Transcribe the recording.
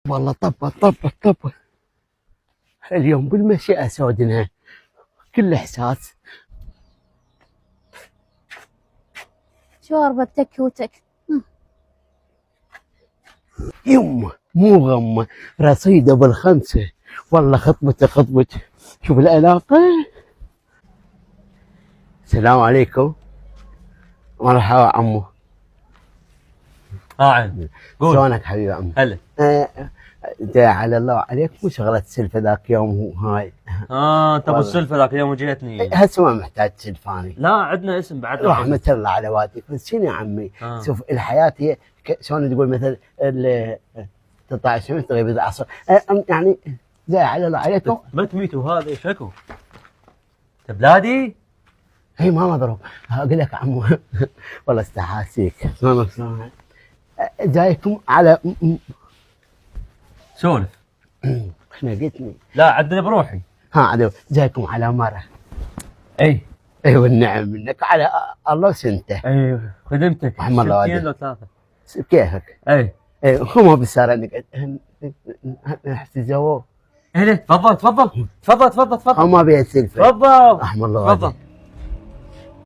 والله طبت اليوم بالمشيئة سودنا كل احساس. شوربة تكوتك. يمه مو غمه رصيده بالخمسه. والله خطبته شوف العلاقه. السلام عليكم. مرحبا عمو. عين قول. شلونك حبيبي عمو؟ هلا. جاي على الله عليك مو شغله سلفه ذاك يوم هاي. انت ابو السلفه ذاك اليوم جيتني. هسه ما محتاج سلفاني. لا عندنا اسم بعد. رحمة الله على والديك. بس شنو يا عمي؟ شوف الحياه هي شلون تقول مثل تطلع الشمس تغيب العصر. يعني جاي على الله عليكم. ما تميتوا هذا شكو. انت بلادي؟ هي ما مضروب. اقول لك عمو والله استحاسيك. جايكم على سولف. خنقتني. لا عدنا بروحي. عدو جايكم على مره. اي والنعم منك على الله وسنته. ايوه خدمتك. رحم الله والديك. لو ثلاثه كيفك. اي هو بالسارة نقعد نحتزوه. تفضل. ما بيها سلفه. تفضل. رحم الله والديك.